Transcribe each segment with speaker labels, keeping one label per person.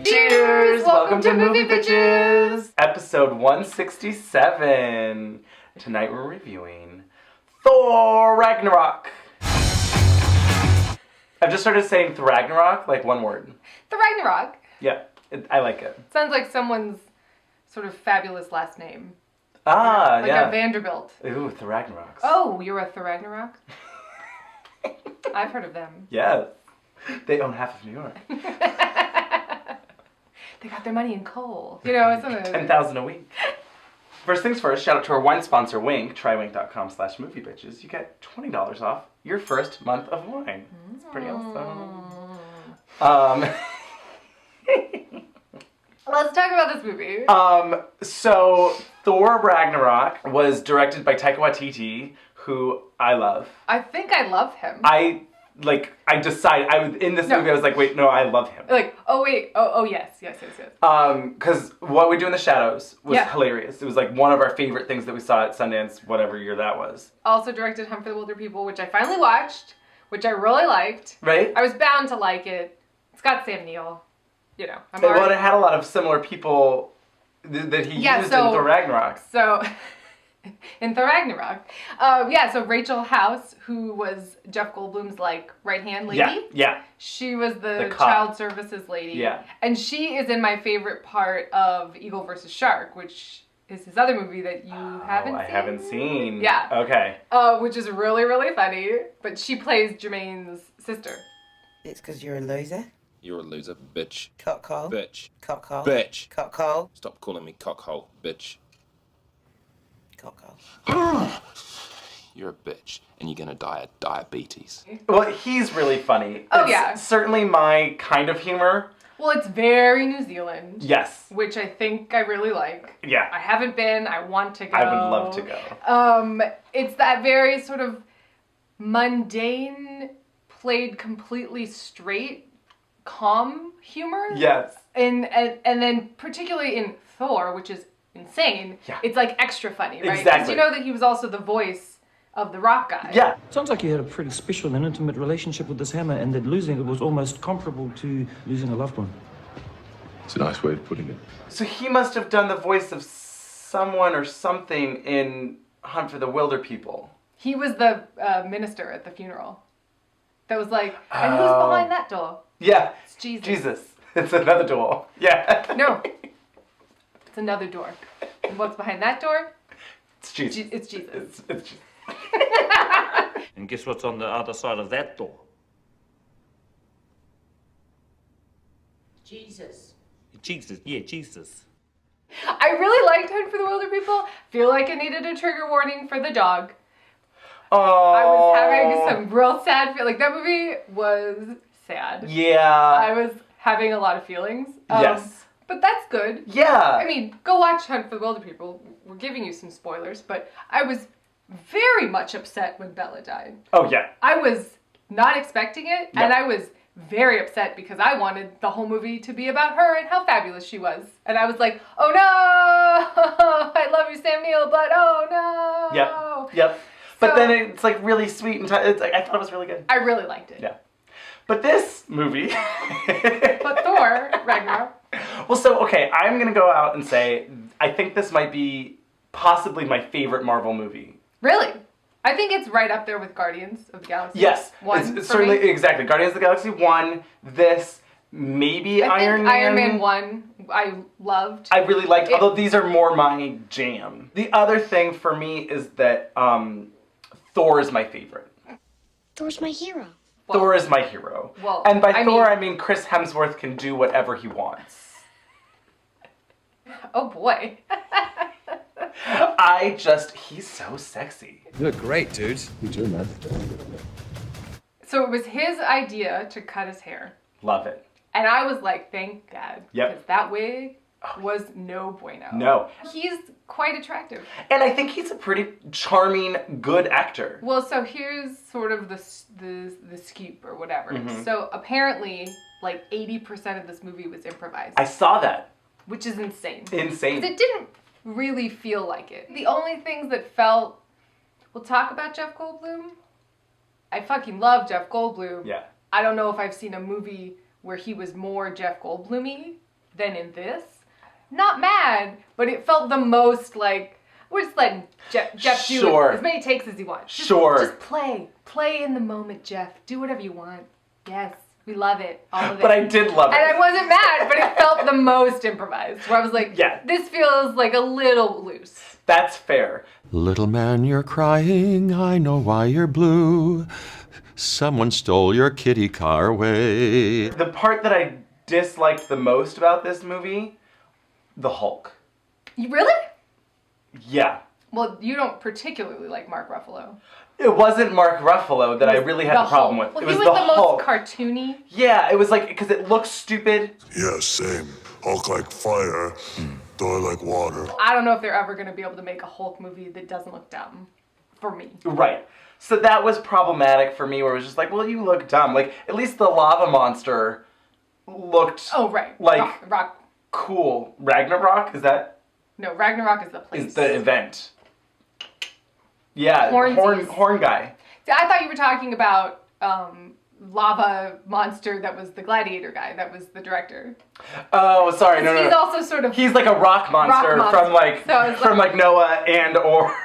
Speaker 1: Cheers! Welcome to Movie Bitches! Episode 167. Tonight we're reviewing Thor Ragnarok. I've just started saying Thor Ragnarok, like one word.
Speaker 2: Thor Ragnarok?
Speaker 1: Yeah, I like it.
Speaker 2: Sounds like someone's sort of fabulous last name.
Speaker 1: Ah,
Speaker 2: like a Vanderbilt.
Speaker 1: Ooh, Thor Ragnarok.
Speaker 2: Oh, you're a Thor Ragnarok? I've heard of them.
Speaker 1: Yes. They own half of New York.
Speaker 2: They got their money in coal. You know, it's
Speaker 1: $10,000 a week. First things first, shout out to our wine sponsor, Wink. Try wink.com/moviebitches. You get $20 off your first month of wine. It's pretty awesome.
Speaker 2: Let's talk about this movie.
Speaker 1: So Thor Ragnarok was directed by Taika Waititi, who I love.
Speaker 2: I think I love him.
Speaker 1: In this movie, I was like, wait, no, I love him.
Speaker 2: Like, oh, wait, oh, yes.
Speaker 1: Because What We Do in the Shadows was hilarious. It was like one of our favorite things that we saw at Sundance, whatever year that was.
Speaker 2: Also directed For The Wilderpeople, which I finally watched, which I really liked.
Speaker 1: Right?
Speaker 2: I was bound to like it. It's got Sam Neill. You know,
Speaker 1: Well, it had a lot of similar people that he used in Thor Ragnarok.
Speaker 2: So, in Thor Ragnarok. So Rachel House, who was Jeff Goldblum's, like, right-hand lady.
Speaker 1: Yeah.
Speaker 2: She was the child services lady.
Speaker 1: Yeah.
Speaker 2: And she is in my favorite part of Eagle vs. Shark, which is his other movie that you haven't seen.
Speaker 1: I haven't seen.
Speaker 2: Yeah.
Speaker 1: Okay.
Speaker 2: Which is really, really funny. But she plays Jermaine's sister.
Speaker 3: It's because you're a loser.
Speaker 4: You're a loser, bitch.
Speaker 3: Cockhole.
Speaker 4: Bitch.
Speaker 3: Cockhole.
Speaker 4: Bitch.
Speaker 3: Cockhole.
Speaker 4: Stop calling me cockhole, bitch.
Speaker 3: Cockhole.
Speaker 4: You're a bitch, and you're gonna die of diabetes.
Speaker 1: Well, he's really funny.
Speaker 2: Oh,
Speaker 1: it's certainly my kind of humor.
Speaker 2: Well, it's very New Zealand.
Speaker 1: Yes.
Speaker 2: Which I think I really like.
Speaker 1: Yeah.
Speaker 2: I haven't been. I want to go.
Speaker 1: I would love to go.
Speaker 2: It's that very sort of mundane, played completely straight, calm humor.
Speaker 1: Yes.
Speaker 2: And then particularly in Thor, which is insane, it's like extra funny, right?
Speaker 1: Exactly.
Speaker 2: Because you know that he was also the voice of the rock guy.
Speaker 1: Yeah.
Speaker 5: Sounds like you had a pretty special and intimate relationship with this hammer, and that losing it was almost comparable to losing a loved one.
Speaker 6: It's a nice way of putting it.
Speaker 1: So he must have done the voice of someone or something in Hunt for the Wilderpeople.
Speaker 2: He was the minister at the funeral. That was like, and who's behind that door?
Speaker 1: Yeah.
Speaker 2: It's Jesus.
Speaker 1: Jesus. It's another door. Yeah.
Speaker 2: No. It's another door. And what's behind that door?
Speaker 1: It's Jesus.
Speaker 2: It's Jesus.
Speaker 1: It's Jesus.
Speaker 5: And guess what's on the other side of that door?
Speaker 3: Jesus.
Speaker 5: Jesus. Yeah, Jesus.
Speaker 2: I really liked Hunt for the Wilderpeople. Feel like I needed a trigger warning for the dog.
Speaker 1: Oh.
Speaker 2: I was having some real sad feel. Like, that movie was sad.
Speaker 1: Yeah.
Speaker 2: I was having a lot of feelings.
Speaker 1: Yes.
Speaker 2: But that's good.
Speaker 1: Yeah.
Speaker 2: I mean, go watch Hunt for the Wilderpeople. We're giving you some spoilers, but I was very much upset when Bella died.
Speaker 1: Oh, yeah.
Speaker 2: I was not expecting it,
Speaker 1: No.
Speaker 2: and I was very upset because I wanted the whole movie to be about her and how fabulous she was. And I was like, oh no! I love you, Sam Neill, but oh no!
Speaker 1: Yep. But
Speaker 2: So-
Speaker 1: then it's like really sweet and it's like, I thought it was really good.
Speaker 2: I really liked it.
Speaker 1: Yeah. But this movie...
Speaker 2: But Thor, Ragnarok.
Speaker 1: Well, so, okay, I'm going to go out and say I think this might be possibly my favorite Marvel movie.
Speaker 2: Really? I think it's right up there with Guardians of the Galaxy.
Speaker 1: Yes.
Speaker 2: 1
Speaker 1: It's
Speaker 2: for
Speaker 1: certainly,
Speaker 2: me.
Speaker 1: exactly. Guardians of the Galaxy 1, this, maybe
Speaker 2: I think
Speaker 1: Iron Man.
Speaker 2: Iron Man 1 I loved.
Speaker 1: I really liked, although these are more my jam. The other thing for me is that Thor is my favorite.
Speaker 7: Thor's my hero.
Speaker 2: Well,
Speaker 1: Thor is my hero.
Speaker 2: Well,
Speaker 1: and by
Speaker 2: I
Speaker 1: Thor,
Speaker 2: mean-
Speaker 1: I mean Chris Hemsworth can do whatever he wants.
Speaker 2: Oh boy.
Speaker 1: He's so sexy.
Speaker 6: You look great, dude. You too, man.
Speaker 2: So it was his idea to cut his hair.
Speaker 1: Love it.
Speaker 2: And I was like, thank God.
Speaker 1: Yep.
Speaker 2: Because that wig was no bueno.
Speaker 1: No.
Speaker 2: He's quite attractive.
Speaker 1: And I think he's a pretty charming, good actor.
Speaker 2: Well, so here's sort of the scoop or whatever.
Speaker 1: Mm-hmm.
Speaker 2: So apparently, like 80% of this movie was improvised.
Speaker 1: I saw that.
Speaker 2: Which is insane.
Speaker 1: Insane.
Speaker 2: Because it didn't really feel like it. The only things that felt... We'll talk about Jeff Goldblum. I fucking love Jeff Goldblum.
Speaker 1: Yeah.
Speaker 2: I don't know if I've seen a movie where he was more Jeff Goldblum-y. than in this. Not mad, but it felt the most like, we're just letting Jeff do
Speaker 1: Sure.
Speaker 2: as many takes as he wants. Just play. Play in the moment, Jeff. Do whatever you want. Yes, we love it. All of it.
Speaker 1: But I did love it.
Speaker 2: And I wasn't mad, but it felt the most improvised. Where I was like,
Speaker 1: Yeah.
Speaker 2: this feels like a little loose.
Speaker 1: That's fair.
Speaker 8: Little man, you're crying. I know why you're blue. Someone stole your kitty car away.
Speaker 1: The part that I disliked the most about this movie, the Hulk.
Speaker 2: You really?
Speaker 1: Yeah.
Speaker 2: Well, you don't particularly like Mark Ruffalo.
Speaker 1: It wasn't Mark Ruffalo that I really had the problem with.
Speaker 2: Well,
Speaker 1: it was
Speaker 2: he was
Speaker 1: the
Speaker 2: the
Speaker 1: Hulk.
Speaker 2: most cartoony.
Speaker 1: Yeah, it was like, because it looked stupid.
Speaker 9: Yeah, same. Hulk like fire, Thor like water.
Speaker 2: I don't know if they're ever going to be able to make a Hulk movie that doesn't look dumb. For me.
Speaker 1: Right. So that was problematic for me, where it was just like, well, you look dumb. Like, at least the lava monster looked
Speaker 2: Oh, right.
Speaker 1: like
Speaker 2: Rock.
Speaker 1: cool. Ragnarok? Is that?
Speaker 2: No, Ragnarok is the place.
Speaker 1: Is the event. Yeah,
Speaker 2: Hornsies.
Speaker 1: horn guy.
Speaker 2: See, I thought you were talking about lava monster that was the gladiator guy. That was the director.
Speaker 1: Oh, sorry, no.
Speaker 2: He's also sort of...
Speaker 1: He's like a rock monster, from like
Speaker 2: So it's
Speaker 1: from like Noah and or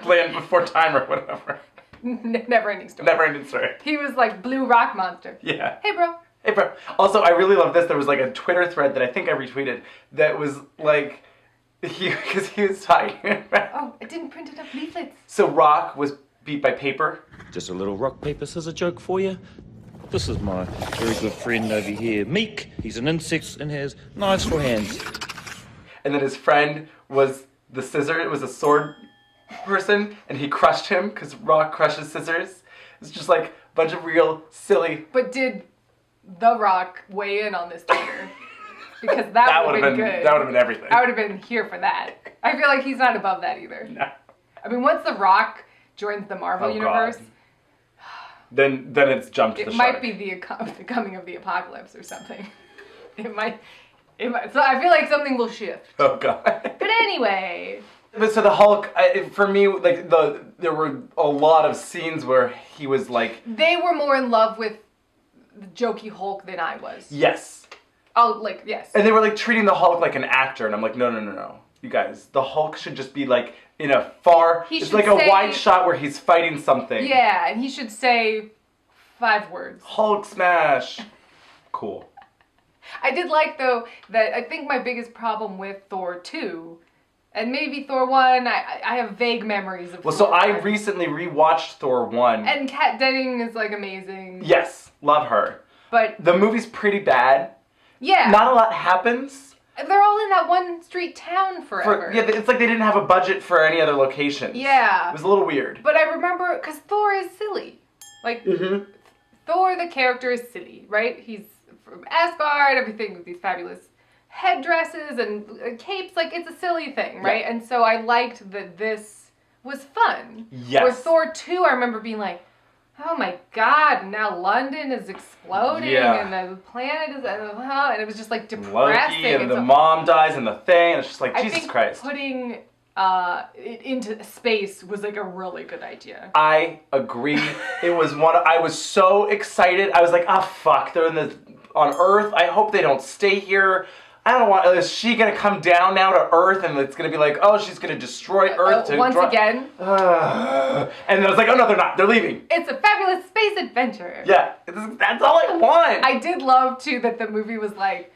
Speaker 1: Land Before Time or whatever.
Speaker 2: Never ending story.
Speaker 1: Never ending story.
Speaker 2: He was like blue rock monster.
Speaker 1: Yeah.
Speaker 2: Hey, bro.
Speaker 1: Hey, bro. Also, I really love this. There was like a Twitter thread that I think I retweeted that was like, because he was talking about...
Speaker 2: Oh, I didn't print enough leaflets.
Speaker 1: So Rock was beat by paper.
Speaker 5: Just a little rock, paper, scissors joke for you. This is my very good friend over here, Meek. He's an insect and has knives for hands.
Speaker 1: And then his friend was the scissor. It was a sword person, and he crushed him because Rock crushes scissors. It's just like a bunch of real silly...
Speaker 2: But did The Rock weigh in on this theater? Because that would have been good.
Speaker 1: That would have been everything.
Speaker 2: I would have been here for that. I feel like he's not above that either.
Speaker 1: No.
Speaker 2: I mean, once The Rock joins the Marvel universe,
Speaker 1: then it's jumped the
Speaker 2: it
Speaker 1: shark.
Speaker 2: might be the coming of the apocalypse or something. It might. So I feel like something will shift.
Speaker 1: Oh god.
Speaker 2: But anyway.
Speaker 1: But so the Hulk, for me, like there were a lot of scenes where he was like...
Speaker 2: They were more in love with the jokey Hulk than I was.
Speaker 1: Yes.
Speaker 2: Oh, like, yes.
Speaker 1: And they were like treating the Hulk like an actor, and I'm like, no. You guys, the Hulk should just be like in a it's like a wide shot where he's fighting something.
Speaker 2: Yeah, and he should say 5 words.
Speaker 1: Hulk smash. Cool.
Speaker 2: I did like, though, that I think my biggest problem with Thor 2, and maybe Thor 1, I have vague memories of
Speaker 1: Well,
Speaker 2: Thor
Speaker 1: so I
Speaker 2: 1.
Speaker 1: recently rewatched Thor 1.
Speaker 2: And Kat Denning is, like, amazing.
Speaker 1: Yes, love her.
Speaker 2: But
Speaker 1: the movie's pretty bad.
Speaker 2: Yeah.
Speaker 1: Not a lot happens.
Speaker 2: They're all in that one street town forever.
Speaker 1: Yeah, it's like they didn't have a budget for any other locations.
Speaker 2: Yeah.
Speaker 1: It was a little weird.
Speaker 2: But I remember, because Thor is silly. Like, Thor, the character, is silly, right? He's from Asgard, everything with these fabulous headdresses and capes. Like, it's a silly thing, right?
Speaker 1: Yeah.
Speaker 2: And so I liked that this was fun.
Speaker 1: Yes.
Speaker 2: Where Thor 2, I remember being like, oh my god, now London is exploding and the planet is, and it was just like depressing.
Speaker 1: Loki and the mom dies and the thing, and it's just like,
Speaker 2: I
Speaker 1: Jesus
Speaker 2: think
Speaker 1: Christ.
Speaker 2: Putting it into space was like a really good idea.
Speaker 1: I agree. It was I was so excited. I was like, fuck, they're on Earth. I hope they don't stay here. I don't want, is she going to come down now to Earth and it's going to be like, oh, she's going to destroy Earth.
Speaker 2: Once again.
Speaker 1: And then I was like, oh no, they're not. They're leaving.
Speaker 2: It's a fabulous space adventure.
Speaker 1: Yeah, that's all I want.
Speaker 2: I did love, too, that the movie was like,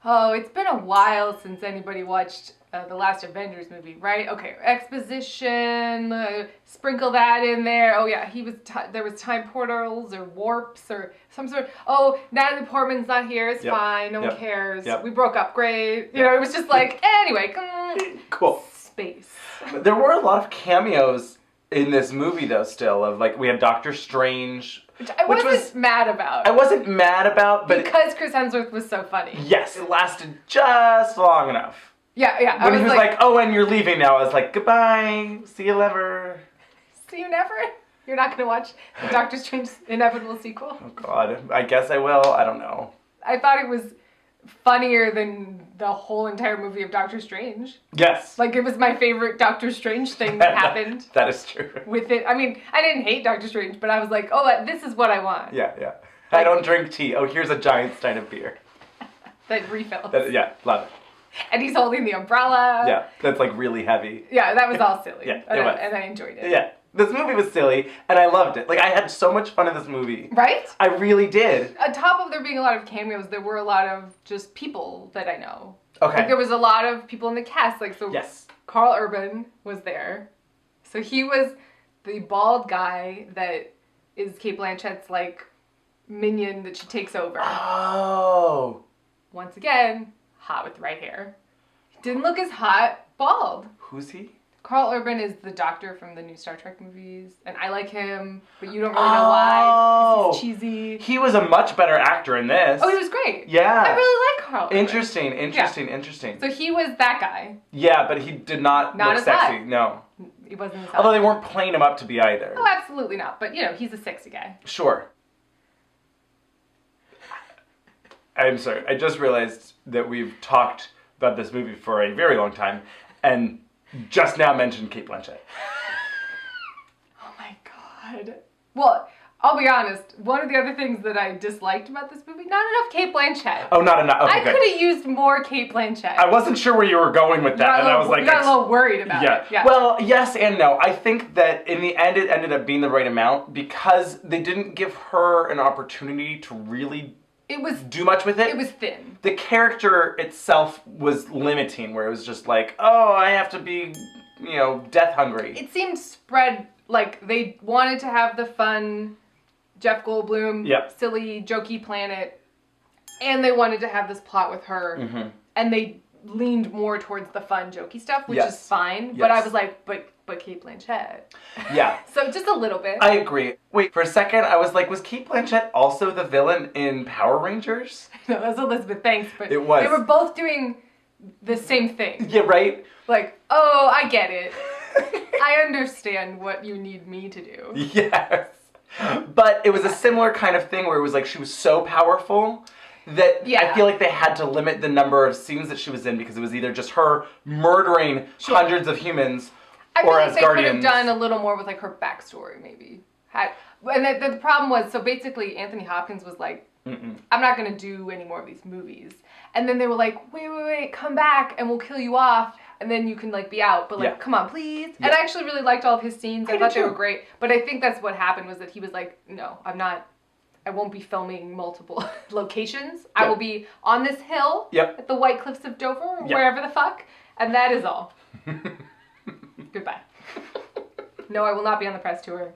Speaker 2: oh, it's been a while since anybody watched the last Avengers movie, right? Okay, exposition, sprinkle that in there. Oh yeah, there was time portals or warps or some sort of, oh, Natalie Portman's not here, it's fine, no one cares. We broke up, great. You know, it was just like, anyway,
Speaker 1: cool.
Speaker 2: Space.
Speaker 1: There were a lot of cameos in this movie though still, of like, we had Doctor Strange.
Speaker 2: Which I wasn't mad about.
Speaker 1: I wasn't mad about, but...
Speaker 2: Because Chris Hemsworth was so funny.
Speaker 1: Yes, it lasted just long enough.
Speaker 2: Yeah.
Speaker 1: When he was like, oh, and you're leaving now, I was like, goodbye, see you never.
Speaker 2: See you never? You're not going to watch the Doctor Strange inevitable sequel?
Speaker 1: Oh, God. I guess I will. I don't know.
Speaker 2: I thought it was funnier than the whole entire movie of Doctor Strange.
Speaker 1: Yes.
Speaker 2: Like, it was my favorite Doctor Strange thing that happened.
Speaker 1: That is true.
Speaker 2: With it. I mean, I didn't hate Doctor Strange, but I was like, oh, this is what I want.
Speaker 1: Yeah. I don't drink tea. Oh, here's a giant stein of beer.
Speaker 2: that refills.
Speaker 1: Yeah, love it.
Speaker 2: And he's holding the umbrella.
Speaker 1: Yeah, that's like really heavy.
Speaker 2: Yeah, that was all silly.
Speaker 1: Yeah,
Speaker 2: and I enjoyed it.
Speaker 1: Yeah, this movie was silly, and I loved it. Like, I had so much fun in this movie.
Speaker 2: Right?
Speaker 1: I really did.
Speaker 2: On top of there being a lot of cameos, there were a lot of just people that I know.
Speaker 1: Okay.
Speaker 2: Like, there was a lot of people in the cast. Like, so
Speaker 1: Yes.
Speaker 2: Carl Urban was there. So he was the bald guy that is Cate Blanchett's, like, minion that she takes over.
Speaker 1: Oh.
Speaker 2: Once again, hot with red hair. Didn't look as hot bald.
Speaker 1: Who's he?
Speaker 2: Carl Urban is the doctor from the new Star Trek movies, and I like him, but you don't really know why, because he's cheesy.
Speaker 1: He was a much better actor in this.
Speaker 2: Oh, he was great.
Speaker 1: Yeah.
Speaker 2: I really like Carl Urban.
Speaker 1: Interesting.
Speaker 2: So he was that guy.
Speaker 1: Yeah, but he did not look
Speaker 2: as
Speaker 1: sexy.
Speaker 2: hot.
Speaker 1: No.
Speaker 2: He wasn't as hot.
Speaker 1: Although they weren't playing him up to be either.
Speaker 2: Oh, absolutely not. But, you know, he's a sexy guy.
Speaker 1: Sure. I'm sorry. I just realized that we've talked about this movie for a very long time, and just now mentioned Cate Blanchett.
Speaker 2: Oh my god. Well, I'll be honest. One of the other things that I disliked about this movie, not enough Cate Blanchett.
Speaker 1: Oh, not enough. Okay,
Speaker 2: I could have used more Cate Blanchett.
Speaker 1: I wasn't sure where you were going with that, and I was like,
Speaker 2: you got a little worried about it. Yeah.
Speaker 1: Well, yes and no. I think that in the end, it ended up being the right amount because they didn't give her an opportunity to really do much with it.
Speaker 2: It was thin.
Speaker 1: The character itself was limiting, where it was just like, oh, I have to be, death hungry.
Speaker 2: It seemed spread, like they wanted to have the fun Jeff Goldblum, silly, jokey planet, and they wanted to have this plot with her, and they leaned more towards the fun, jokey stuff, which is fine, but I was like, but Cate Blanchett.
Speaker 1: Yeah.
Speaker 2: So just a little bit.
Speaker 1: I agree. Wait, for a second, I was like, was Cate Blanchett also the villain in Power Rangers?
Speaker 2: No, that was Elizabeth Banks, but
Speaker 1: it was.
Speaker 2: They were both doing the same thing.
Speaker 1: Yeah, right?
Speaker 2: Like, oh, I get it. I understand what you need me to do.
Speaker 1: Yes. But it was a similar kind of thing where it was like she was so powerful that I feel like they had to limit the number of scenes that she was in because it was either just her murdering hundreds of humans
Speaker 2: I feel
Speaker 1: or
Speaker 2: like
Speaker 1: as
Speaker 2: they
Speaker 1: Guardians.
Speaker 2: could have done a little more with like her backstory, maybe. And the problem was, so basically Anthony Hopkins was like, I'm not going to do any more of these movies. And then they were like, wait, come back and we'll kill you off and then you can like be out. But like, come on, please. And I actually really liked all of his scenes. I thought they were great. But I think that's what happened was that he was like, no, I won't be filming multiple locations. I will be on this hill at the White Cliffs of Dover or wherever the fuck. And that is all. Goodbye. No, I will not be on the press tour.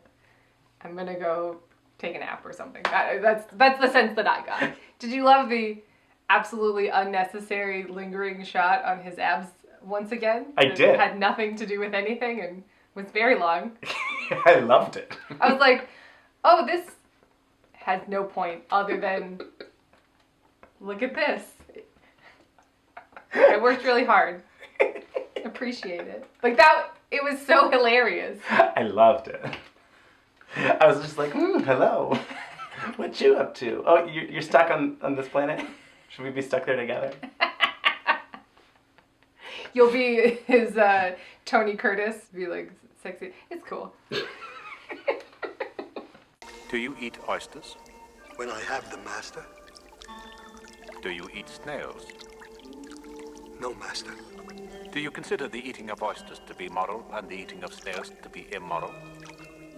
Speaker 2: I'm going to go take a nap or something. That's the sense that I got. Did you love the absolutely unnecessary lingering shot on his abs once again?
Speaker 1: I did.
Speaker 2: It had nothing to do with anything and was very long.
Speaker 1: I loved it.
Speaker 2: I was like, oh, this has no point other than look at this. I worked really hard. Appreciate it. Like that, it was so hilarious.
Speaker 1: I loved it. I was just like, hello. What you up to? Oh, you're stuck on this planet? Should we be stuck there together?
Speaker 2: You'll be his Tony Curtis. Be like sexy. It's cool.
Speaker 10: Do you eat oysters?
Speaker 9: When I have them, master.
Speaker 10: Do you eat snails?
Speaker 9: No, master.
Speaker 10: Do you consider the eating of oysters to be moral and the eating of snails to be immoral?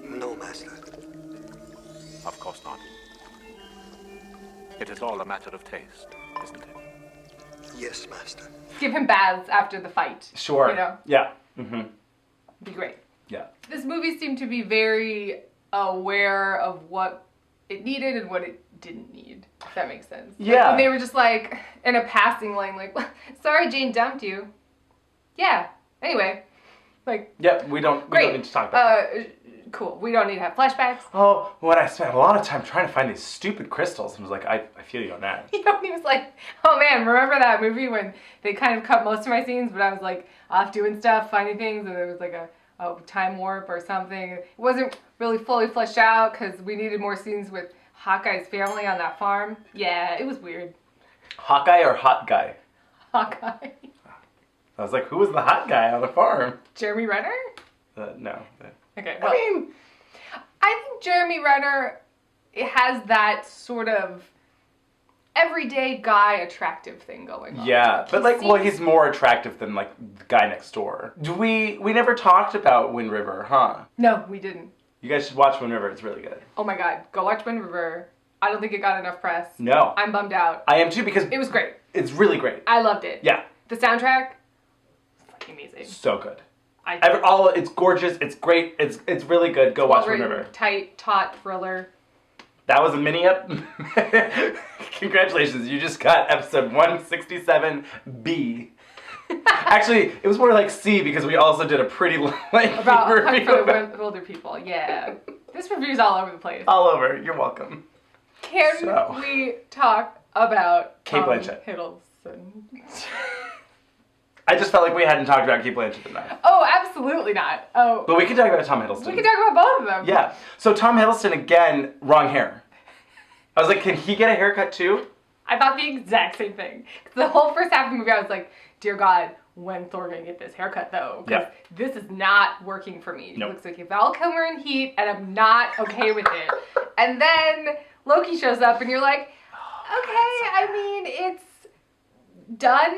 Speaker 9: No, master.
Speaker 10: Of course not. It is all a matter of taste, isn't it?
Speaker 9: Yes, master.
Speaker 2: Give him baths after the fight.
Speaker 1: Sure.
Speaker 2: You know?
Speaker 1: Yeah. Mm-hmm.
Speaker 2: Be great.
Speaker 1: Yeah.
Speaker 2: This movie seemed to be very aware of what it needed and what it didn't need, if that makes sense.
Speaker 1: Yeah.
Speaker 2: Like, when they were just like, in a passing line, like, sorry Jane dumped you. Yeah. Anyway. Like.
Speaker 1: Yep, we don't need to talk about that.
Speaker 2: Cool. We don't need to have flashbacks.
Speaker 1: Oh, when I spent a lot of time trying to find these stupid crystals, and was like, I feel you on that.
Speaker 2: You know, he was like, oh man, remember that movie when they kind of cut most of my scenes, but I was like off doing stuff, finding things, and there was like a time warp or something. It wasn't really fully fleshed out because we needed more scenes with Hawkeye's family on that farm. Yeah, it was weird.
Speaker 1: Hawkeye or Hot Guy?
Speaker 2: Hawkeye.
Speaker 1: I was like, who was the hot guy on the farm?
Speaker 2: Jeremy Renner?
Speaker 1: No.
Speaker 2: Okay, well, I think Jeremy Renner has that sort of everyday guy attractive thing going on.
Speaker 1: Yeah, but like, well, he's more attractive than like the guy next door. We never talked about Wind River, huh?
Speaker 2: No, we didn't.
Speaker 1: You guys should watch Wind River. It's really good.
Speaker 2: Oh my god, go watch Wind River. I don't think it got enough press.
Speaker 1: No.
Speaker 2: I'm bummed out.
Speaker 1: I am too, because
Speaker 2: it was great.
Speaker 1: It's really great.
Speaker 2: I loved it.
Speaker 1: Yeah.
Speaker 2: The soundtrack, fucking amazing.
Speaker 1: So good. It's gorgeous. It's great. It's really good. Go watch Wind River.
Speaker 2: Tight, taut thriller.
Speaker 1: That was a mini up. Congratulations, you just got episode 167B. Actually, it was more like C because we also did a pretty lengthy
Speaker 2: about
Speaker 1: review
Speaker 2: For The Wilderpeople. Yeah. This review's all over the place.
Speaker 1: All over. You're welcome.
Speaker 2: Can we talk about
Speaker 1: Cate Blanchett?
Speaker 2: Hiddleston?
Speaker 1: I just felt like we hadn't talked about Cate Blanchett enough.
Speaker 2: Oh, absolutely not. Oh.
Speaker 1: But we could talk about Tom Hiddleston.
Speaker 2: We could talk about both of them.
Speaker 1: Yeah. So Tom Hiddleston, again, wrong hair. I was like, can he get a haircut too?
Speaker 2: I thought the exact same thing. The whole first half of the movie, I was like, dear God, when Thor gonna get this haircut though? Because this is not working for me.
Speaker 1: Nope.
Speaker 2: It looks like a Val Kilmer in Heat, and I'm not okay with it. And then Loki shows up, and you're like, okay, I mean, it's done.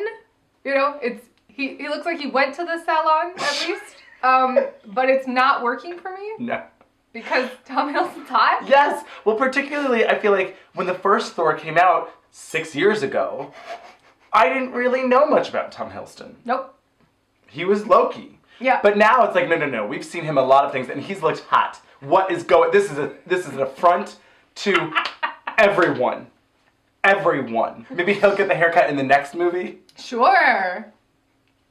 Speaker 2: You know, he looks like he went to the salon at least, but it's not working for me.
Speaker 1: No.
Speaker 2: Because Tom Hiddleston's hot?
Speaker 1: Yes. Well, particularly, I feel like when the first Thor came out 6 years ago, I didn't really know much about Tom Hiddleston.
Speaker 2: Nope.
Speaker 1: He was Loki.
Speaker 2: Yeah.
Speaker 1: But now it's like, no. We've seen him a lot of things, and he's looked hot. What is going? This is an affront to everyone. Everyone. Maybe he'll get the haircut in the next movie.
Speaker 2: Sure.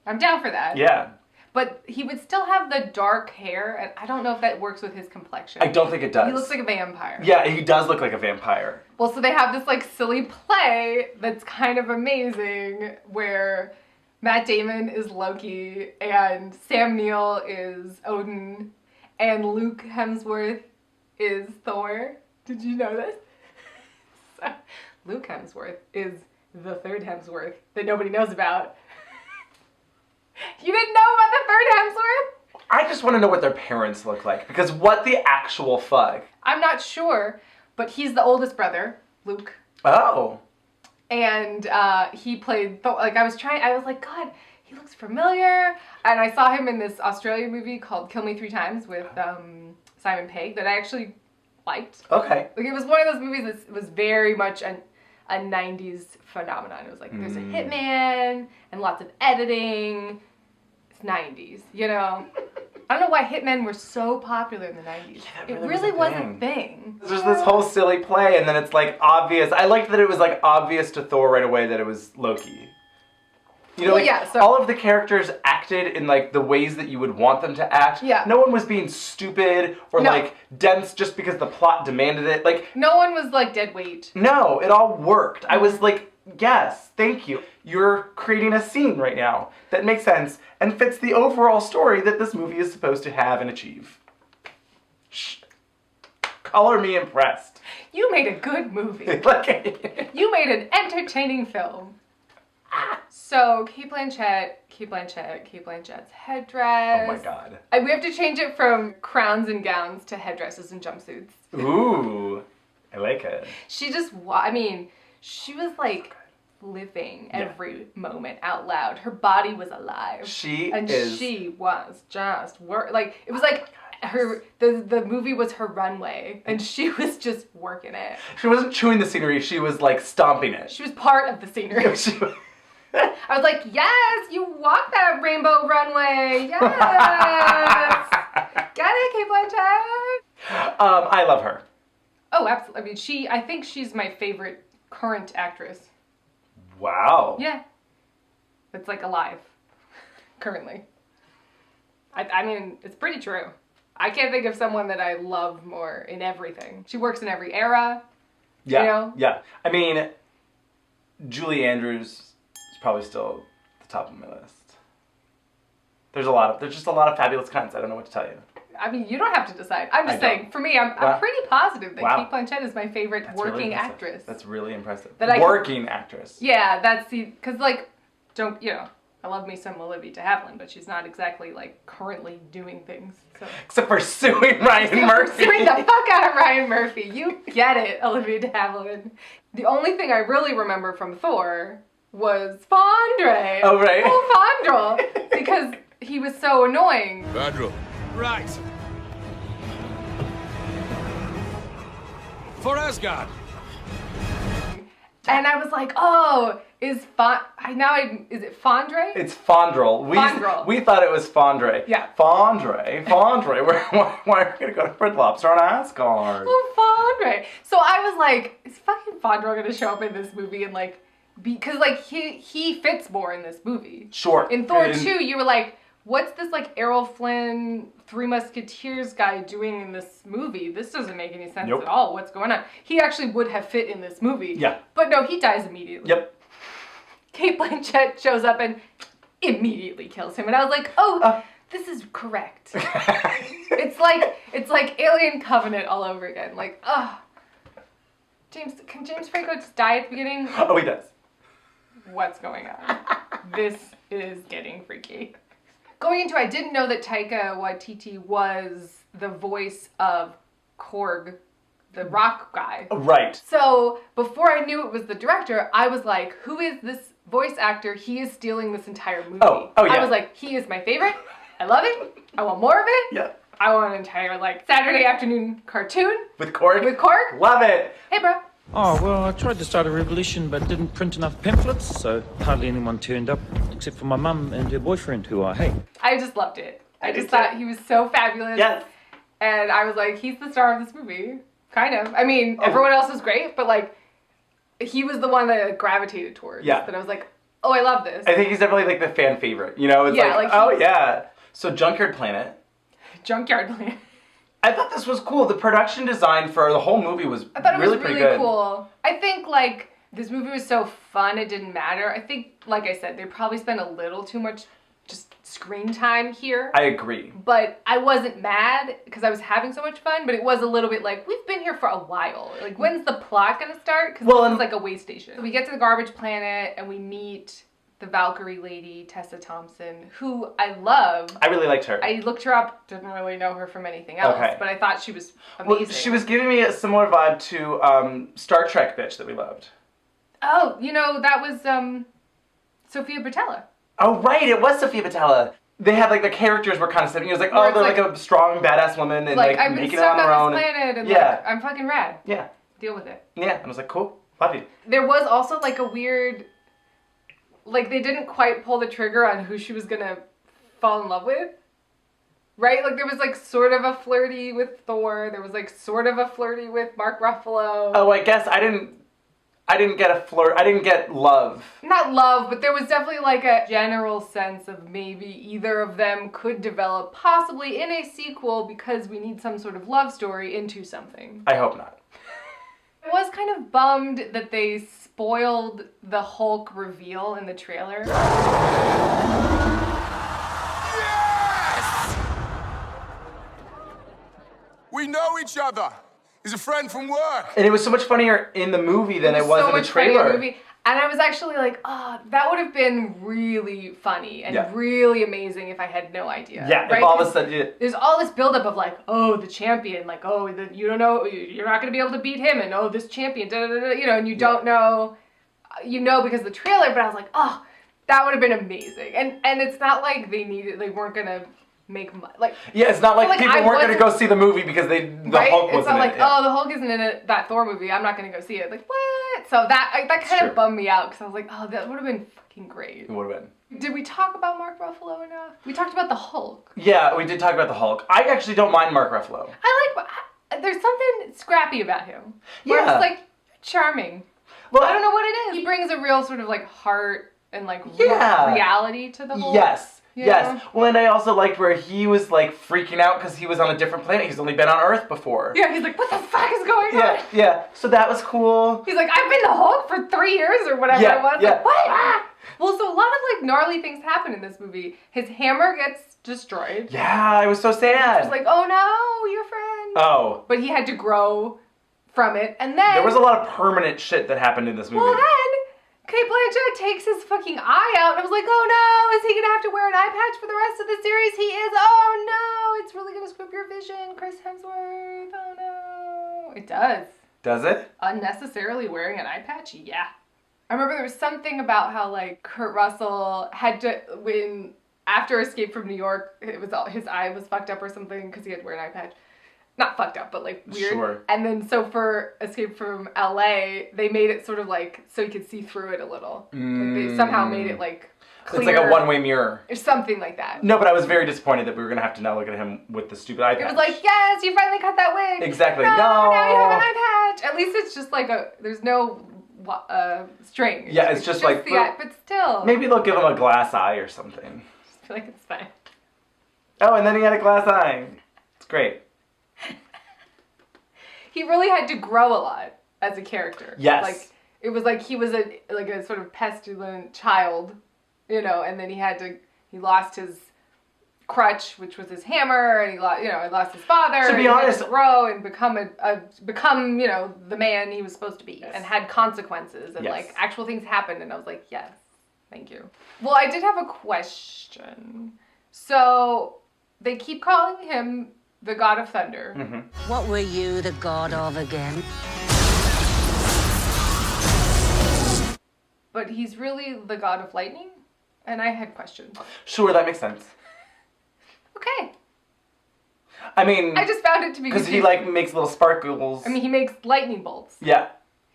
Speaker 2: I'm down for that.
Speaker 1: Yeah.
Speaker 2: But he would still have the dark hair, and I don't know if that works with his complexion.
Speaker 1: I don't think it does.
Speaker 2: He looks like a vampire.
Speaker 1: Yeah, he does look like a vampire.
Speaker 2: Well, so they have this like silly play that's kind of amazing where Matt Damon is Loki and Sam Neill is Odin and Luke Hemsworth is Thor. Did you know this? So, Luke Hemsworth is the third Hemsworth that nobody knows about. You didn't know about the third Hemsworth?
Speaker 1: I just want to know what their parents look like, because what the actual fuck?
Speaker 2: I'm not sure, but he's the oldest brother, Luke.
Speaker 1: Oh.
Speaker 2: And he played Thor. Like, I was like, God, he looks familiar. And I saw him in this Australian movie called Kill Me 3 Times with Simon Pegg that I actually liked.
Speaker 1: Okay.
Speaker 2: Like, it was one of those movies that was very much a 90s phenomenon. It was like, there's a hitman and lots of editing. It's 90s, you know? I don't know why hitmen were so popular in the 90s.
Speaker 1: Yeah,
Speaker 2: it really was a thing.
Speaker 1: There's this whole silly play, and then it's like obvious. I liked that it was like obvious to Thor right away that it was Loki. You know,
Speaker 2: Well,
Speaker 1: like,
Speaker 2: yeah, so-
Speaker 1: all of the characters acted in like the ways that you would want them to act.
Speaker 2: Yeah.
Speaker 1: No one was being stupid or
Speaker 2: No.
Speaker 1: like dense just because the plot demanded it. Like,
Speaker 2: No one was like dead weight.
Speaker 1: no, it all worked. I was like, yes, thank you. You're creating a scene right now that makes sense and fits the overall story that this movie is supposed to have and achieve. Shh. Color me impressed.
Speaker 2: You made a good movie.
Speaker 1: Like,
Speaker 2: You made an entertaining film. So, Cate Blanchett's headdress.
Speaker 1: oh my god.
Speaker 2: And we have to change it from crowns and gowns to headdresses and jumpsuits.
Speaker 1: Ooh, I like it.
Speaker 2: She just, she was like living every moment out loud. Her body was alive. She was just like, it was like the movie was her runway and she was just working it.
Speaker 1: She wasn't chewing the scenery, she was like stomping it.
Speaker 2: She was part of the scenery. I was like, yes, you walked that rainbow runway. Yes. Get it, Cate Blanchett.
Speaker 1: I love her.
Speaker 2: Oh, absolutely. I mean, I think she's my favorite current actress.
Speaker 1: Wow.
Speaker 2: Yeah. It's like alive. Currently. I mean, it's pretty true. I can't think of someone that I love more in everything. She works in every era.
Speaker 1: Yeah.
Speaker 2: You know?
Speaker 1: Yeah. I mean, Julie Andrews is probably still at the top of my list. There's just a lot of fabulous cunts. I don't know what to tell you.
Speaker 2: I mean, you don't have to decide. I'm just saying, for me, I'm pretty positive that Cate Blanchett is my favorite working actress.
Speaker 1: That's really impressive.
Speaker 2: That
Speaker 1: working actress.
Speaker 2: Yeah, because like, don't, you know, I love me some Olivia de Havilland, but she's not exactly like currently doing things. So.
Speaker 1: Except for suing Ryan Murphy.
Speaker 2: Suing the fuck out of Ryan Murphy. You get it, Olivia de Havilland. The only thing I really remember from Thor was Fondre.
Speaker 1: Oh, right.
Speaker 2: Oh, Fondre. Because he was so annoying.
Speaker 9: Avaryl.
Speaker 6: Right. For Asgard.
Speaker 2: And I was like, oh, is it Fondre?
Speaker 1: It's Fondrel.
Speaker 2: Fondrel.
Speaker 1: We thought it was Fondre.
Speaker 2: Yeah.
Speaker 1: Fondre. Why are we going to go to Red Lobster on Asgard?
Speaker 2: Oh, Fondre. So I was like, is fucking Fondre going to show up in this movie and like, because like he fits more in this movie.
Speaker 1: Sure.
Speaker 2: In Thor 2, you were like, what's this like Errol Flynn, Three Musketeers guy doing in this movie? This doesn't make any sense at all. What's going on? He actually would have fit in this movie.
Speaker 1: Yeah.
Speaker 2: But no, he dies immediately.
Speaker 1: Yep.
Speaker 2: Cate Blanchett shows up and immediately kills him. And I was like, oh, this is correct. It's like Alien Covenant all over again. Like, can James Franco just die at the beginning?
Speaker 1: Oh, he does.
Speaker 2: What's going on? This is getting freaky. Going into, I didn't know that Taika Waititi was the voice of Korg, the rock guy.
Speaker 1: Right.
Speaker 2: So before I knew it was the director, I was like, who is this voice actor? He is stealing this entire movie.
Speaker 1: Oh, yeah.
Speaker 2: I was like, he is my favorite. I love it. I want more of it.
Speaker 1: Yeah.
Speaker 2: I want an entire like Saturday afternoon cartoon.
Speaker 1: With Korg?
Speaker 2: With Korg.
Speaker 1: Love it.
Speaker 2: Hey, bro.
Speaker 5: Oh, well, I tried to start a revolution but didn't print enough pamphlets, so hardly anyone turned up, except for my mum and her boyfriend, who I hate.
Speaker 2: I just loved it. I just thought he was so fabulous.
Speaker 1: Yes.
Speaker 2: And I was like, he's the star of this movie. Kind of. I mean, everyone else was great, but like, he was the one that I gravitated towards.
Speaker 1: Yeah.
Speaker 2: That I was like, oh, I love this.
Speaker 1: I think he's definitely like the fan favorite. You know, it's yeah. So Junkyard Planet.
Speaker 2: Junkyard Planet.
Speaker 1: I thought this was cool. The production design for the whole movie was
Speaker 2: I thought it
Speaker 1: really
Speaker 2: was
Speaker 1: pretty
Speaker 2: really
Speaker 1: good.
Speaker 2: cool. I think like this movie was so fun it didn't matter. I think, like I said, they probably spent a little too much just screen time here.
Speaker 1: I agree.
Speaker 2: But I wasn't mad because I was having so much fun, but it was a little bit like, we've been here for a while. Like, when's the plot gonna start? Because this is like a way station. So we get to the garbage planet and we meet the Valkyrie lady, Tessa Thompson, who I love.
Speaker 1: I really liked her.
Speaker 2: I looked her up, didn't really know her from anything else, but I thought she was amazing.
Speaker 1: Well, she was giving me a similar vibe to Star Trek bitch that we loved.
Speaker 2: Oh, you know, that was Sophia Boutella.
Speaker 1: Oh, right, it was Sophia Boutella. They had, like, the characters were kind of sitting. It was like, oh, they're like a strong, badass woman and, like
Speaker 2: I've
Speaker 1: making
Speaker 2: been
Speaker 1: it on
Speaker 2: stuck
Speaker 1: their
Speaker 2: on
Speaker 1: own.
Speaker 2: this planet and,
Speaker 1: yeah.
Speaker 2: like, I'm fucking rad.
Speaker 1: Yeah.
Speaker 2: Deal with it.
Speaker 1: Yeah, and I was like, cool, love you.
Speaker 2: There was also, like, a weird... Like, they didn't quite pull the trigger on who she was gonna fall in love with. Right? Like, there was, like, sort of a flirty with Thor. There was, like, sort of a flirty with Mark Ruffalo.
Speaker 1: Oh, I guess I didn't get a flirt. I didn't get love.
Speaker 2: Not love, but there was definitely, like, a general sense of maybe either of them could develop, possibly in a sequel, because we need some sort of love story, into something.
Speaker 1: I hope not.
Speaker 2: I was kind of bummed that they spoiled the Hulk reveal in the trailer.
Speaker 9: We know each other. He's a friend from work.
Speaker 1: And it was so much funnier in the movie than it was in the trailer.
Speaker 2: Movie. And I was actually like, oh, that would have been really funny and really amazing if I had no idea.
Speaker 1: Yeah,
Speaker 2: right?
Speaker 1: if all of a sudden...
Speaker 2: There's all this buildup of like, oh, the champion, like, oh, you don't know, you're not going to be able to beat him, and oh, this champion, you know, and you don't know, you know because of the trailer, but I was like, oh, that would have been amazing. And it's not like they weren't going to make like...
Speaker 1: Yeah, it's not like people weren't going to go see the movie because the Hulk wasn't in it.
Speaker 2: It's not like, oh, the Hulk isn't in that Thor movie, I'm not going to go see it. Like, what? So that kind of bummed me out because I was like, oh, that would have been fucking great.
Speaker 1: It would have been.
Speaker 2: Did we talk about Mark Ruffalo enough? We talked about the Hulk.
Speaker 1: Yeah, we did talk about the Hulk. I actually don't mind Mark Ruffalo.
Speaker 2: There's something scrappy about him.
Speaker 1: Yeah.
Speaker 2: Where it's like charming. Well, I don't know what it is. He brings a real sort of like heart and like reality to the Hulk.
Speaker 1: Yes.
Speaker 2: Yeah.
Speaker 1: Yes. Well, and I also liked where he was like freaking out because he was on a different planet. He's only been on Earth before.
Speaker 2: Yeah, he's like, what the fuck is going on?
Speaker 1: Yeah. So that was cool.
Speaker 2: He's like, I've been the Hulk for 3 years or whatever it was.
Speaker 1: Yeah.
Speaker 2: Like, what? Ah! Well, so a lot of like gnarly things happen in this movie. His hammer gets destroyed.
Speaker 1: Yeah, I was so sad.
Speaker 2: It's like, oh no, your friend.
Speaker 1: Oh.
Speaker 2: But he had to grow from it, and then
Speaker 1: there was a lot of permanent shit that happened in this movie.
Speaker 2: Well, then Cate Blanchett takes his fucking eye out, and I was like, oh no, is he gonna have to wear an eye patch for the rest of the series? He is. Oh no, it's really gonna screw up your vision, Chris Hemsworth. Oh no. It does.
Speaker 1: Does it?
Speaker 2: Unnecessarily wearing an eye patch? Yeah. I remember there was something about how like Kurt Russell had to, when after Escape from New York, it was all, his eye was fucked up or something because he had to wear an eye patch. Not fucked up, but like weird.
Speaker 1: Sure.
Speaker 2: And then so for Escape from LA, they made it sort of like so you could see through it a little. Like they somehow made it like clear.
Speaker 1: It's like a one-way mirror.
Speaker 2: Or something like that.
Speaker 1: No, but I was very disappointed that we were going to have to now look at him with the stupid eye patch.
Speaker 2: It was like, yes, you finally cut that wig.
Speaker 1: Exactly.
Speaker 2: No,
Speaker 1: No.
Speaker 2: now you have an eye patch. At least it's just like there's no string.
Speaker 1: Yeah, it's just like,
Speaker 2: the eye, but still.
Speaker 1: Maybe they'll give him a glass eye or something.
Speaker 2: I feel like it's fine.
Speaker 1: Oh, and then he had a glass eye. It's great.
Speaker 2: He really had to grow a lot as a character.
Speaker 1: Yes.
Speaker 2: Like it was like he was a sort of pestilent child, you know, and then he lost his crutch, which was his hammer, and he lost his father.
Speaker 1: To be honest,
Speaker 2: he had to grow and become you know the man he was supposed to be, and had consequences and like actual things happened, and I was like, yes, thank you. Well, I did have a question. So they keep calling him the God of Thunder.
Speaker 11: Mm-hmm. What were you the god of again?
Speaker 2: But he's really the God of Lightning? And I had questions.
Speaker 1: Sure, that makes sense.
Speaker 2: Okay.
Speaker 1: I mean...
Speaker 2: I just found it to be...
Speaker 1: Because he, like, makes little sparkles.
Speaker 2: I mean, he makes lightning bolts.
Speaker 1: Yeah.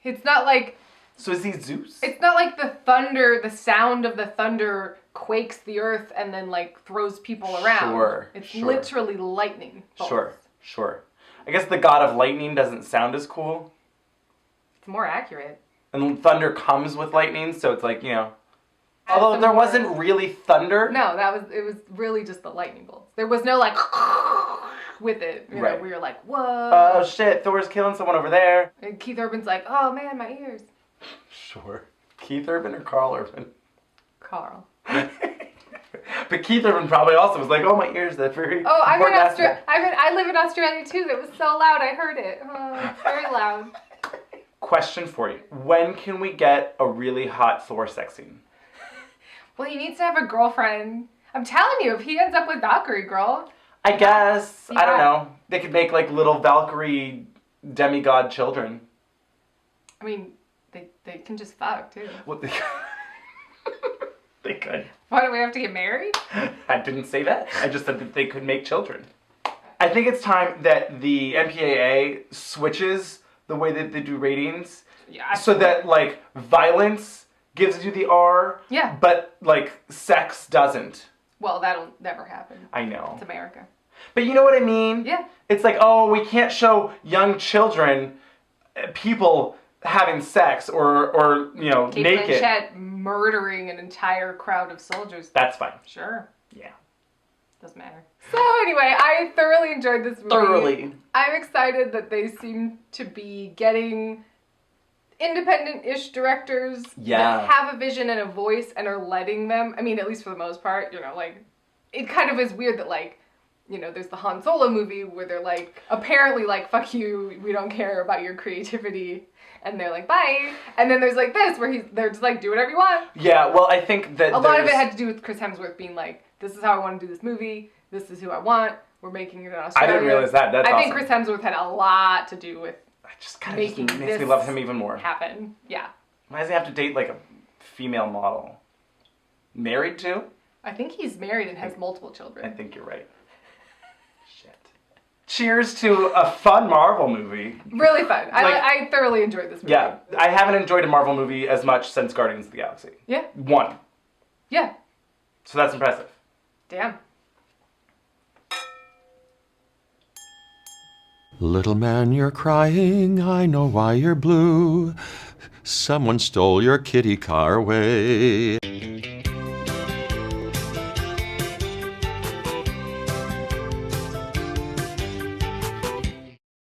Speaker 2: It's not like...
Speaker 1: So is he Zeus?
Speaker 2: It's not like the sound of the thunder quakes the earth and then, like, throws people around.
Speaker 1: Sure.
Speaker 2: It's literally lightning bolts.
Speaker 1: Sure. I guess the God of Lightning doesn't sound as cool.
Speaker 2: It's more accurate.
Speaker 1: And thunder comes with lightning, so it's like, you know... Although there wasn't really thunder.
Speaker 2: No, it was really just the lightning bolts. There was no, like, with it. You know, where you're like, whoa.
Speaker 1: Oh, shit, Thor's killing someone over there.
Speaker 2: And Keith Urban's like, oh, man, my ears.
Speaker 1: Sure. Keith Urban or Carl Urban?
Speaker 2: Carl.
Speaker 1: But Keith Urban probably also was like, oh, my ears, that's very
Speaker 2: I
Speaker 1: important.
Speaker 2: live in Australia, too. That was so loud, I heard it. Oh, very loud.
Speaker 1: Question for you. When can we get a really hot Thor sex scene?
Speaker 2: Well, he needs to have a girlfriend. I'm telling you, if he ends up with Valkyrie, girl.
Speaker 1: I guess. I don't know. They could make, like, little Valkyrie demigod children.
Speaker 2: I mean, they can just fuck, too.
Speaker 1: Well, they could.
Speaker 2: Why do we have to get married?
Speaker 1: I didn't say that. I just said that they could make children. I think it's time that the MPAA switches the way that they do ratings.
Speaker 2: Yeah.
Speaker 1: So that, like, violence gives you the R.
Speaker 2: Yeah.
Speaker 1: But, like, sex doesn't.
Speaker 2: Well, that'll never happen.
Speaker 1: I know.
Speaker 2: It's America.
Speaker 1: But you know what I mean?
Speaker 2: Yeah.
Speaker 1: It's like, oh, we can't show young children, people having sex or you know,
Speaker 2: Cate
Speaker 1: naked.
Speaker 2: Blanchett murdering an entire crowd of soldiers.
Speaker 1: That's fine.
Speaker 2: Sure.
Speaker 1: Yeah.
Speaker 2: Doesn't matter. So anyway, I thoroughly enjoyed this movie.
Speaker 1: Thoroughly.
Speaker 2: I'm excited that they seem to be getting independent-ish directors that have a vision and a voice and are letting them, I mean, at least for the most part, you know, like, it kind of is weird that, like, you know, there's the Han Solo movie where they're like, apparently like, fuck you, we don't care about your creativity. And they're like, bye. And then there's like this where they're just like, do whatever you want.
Speaker 1: Yeah, well, I think that
Speaker 2: a lot of it had to do with Chris Hemsworth being like, this is how I want to do this movie. This is who I want. We're making it in Australia.
Speaker 1: I didn't realize that. That's awesome.
Speaker 2: I think Chris Hemsworth had a lot to do with making
Speaker 1: just makes
Speaker 2: this
Speaker 1: me love him even more.
Speaker 2: happen. Yeah.
Speaker 1: Why does he have to date like a female model? Married to?
Speaker 2: I think he's married and has multiple children.
Speaker 1: I think you're right. Shit. Cheers to a fun Marvel movie.
Speaker 2: Really fun. I thoroughly enjoyed this movie.
Speaker 1: Yeah, I haven't enjoyed a Marvel movie as much since Guardians of the Galaxy.
Speaker 2: Yeah.
Speaker 1: One.
Speaker 2: Yeah.
Speaker 1: So that's impressive.
Speaker 2: Damn.
Speaker 8: Little man, you're crying, I know why you're blue. Someone stole your kitty car away.